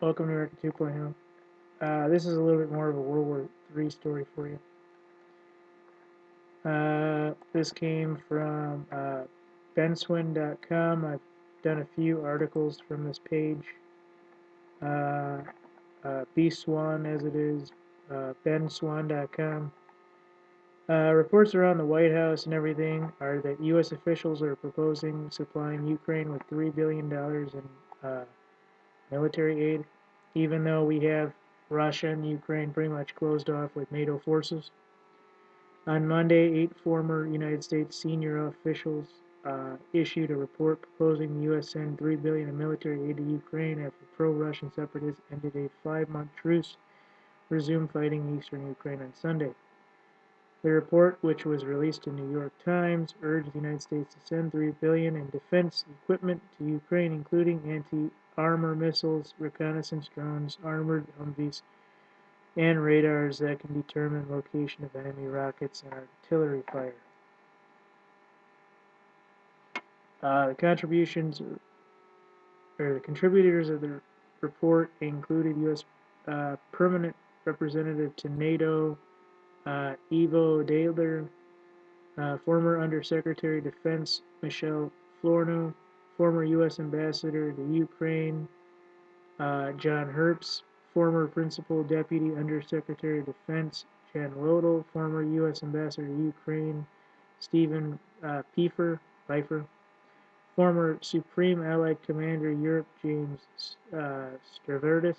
Welcome to America 2.0. This is a little bit more of a World War III story for you. This came from benswin.com. I've done a few articles from this page. bswan as it is, benswan.com. Reports around the White House and everything are that U.S. officials are proposing supplying Ukraine with $3 billion in military aid, even though we have Russia and Ukraine pretty much closed off with NATO forces. On Monday, 8 former United States senior officials issued a report proposing the U.S. send $3 billion in military aid to Ukraine after pro-Russian separatists ended a 5-month truce, resumed fighting in eastern Ukraine on Sunday. The report, which was released in the New York Times, urged the United States to send $3 billion in defense equipment to Ukraine, including anti-armor missiles, reconnaissance drones, armored Humvees, and radars that can determine location of enemy rockets and artillery fire. The contributors of the report included U.S. Permanent Representative to NATO Ivo Daler, former Undersecretary of Defense Michelle Flournoy, former U.S. Ambassador to Ukraine John Herbst, former Principal Deputy Undersecretary of Defense Jan Lodel, former U.S. Ambassador to Ukraine Stephen Pfeiffer, former Supreme Allied Commander Europe James Stavridis,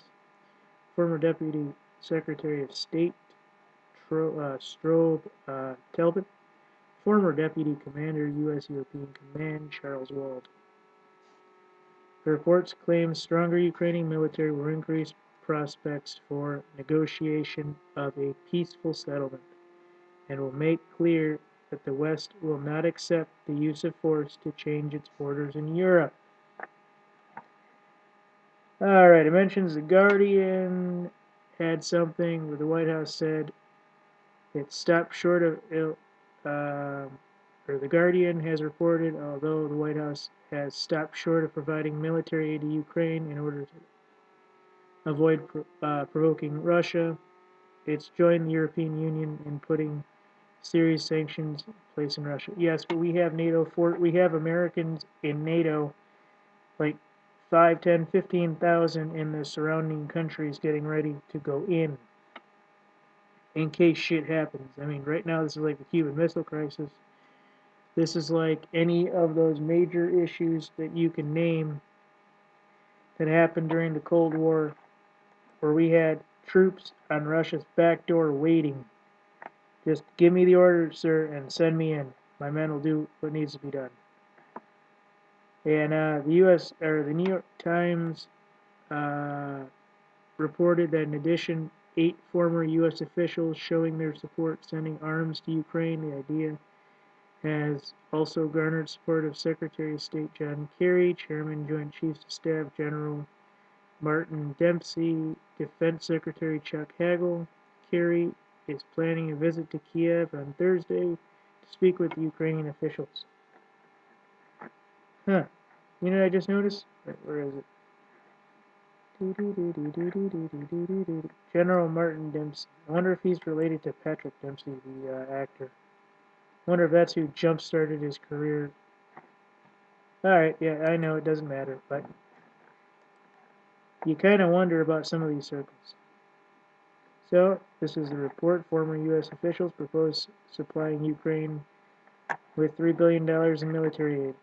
former Deputy Secretary of State Strobe Talbot, former Deputy Commander U.S. European Command Charles Wald. The reports claim stronger Ukrainian military will increase prospects for negotiation of a peaceful settlement and will make clear that the West will not accept the use of force to change its borders in Europe. Alright, it mentions The Guardian had something where the White House said it stopped short of, The Guardian has reported, although the White House has stopped short of providing military aid to Ukraine in order to avoid provoking Russia, it's joined the European Union in putting serious sanctions in place in Russia. Yes, but we have we have Americans in NATO, like 5, 10, 15,000 in the surrounding countries getting ready to go in case shit happens. I mean, right now this is like the Cuban Missile Crisis. This is like any of those major issues that you can name that happened during the Cold War, where we had troops on Russia's back door waiting. Just give me the order, sir, and send me in. My men will do what needs to be done. And the New York Times reported that in addition, 8 former U.S. officials showing their support sending arms to Ukraine. The idea has also garnered support of Secretary of State John Kerry, Chairman Joint Chiefs of Staff General Martin Dempsey, Defense Secretary Chuck Hagel. Kerry is planning a visit to Kiev on Thursday to speak with Ukrainian officials. Huh. You know what I just noticed? Where is it? General Martin Dempsey. I wonder if he's related to Patrick Dempsey, the actor. I wonder if that's who jump-started his career. Alright, yeah, I know it doesn't matter, but you kind of wonder about some of these circles. So, this is the report. Former U.S. officials propose supplying Ukraine with $3 billion in military aid.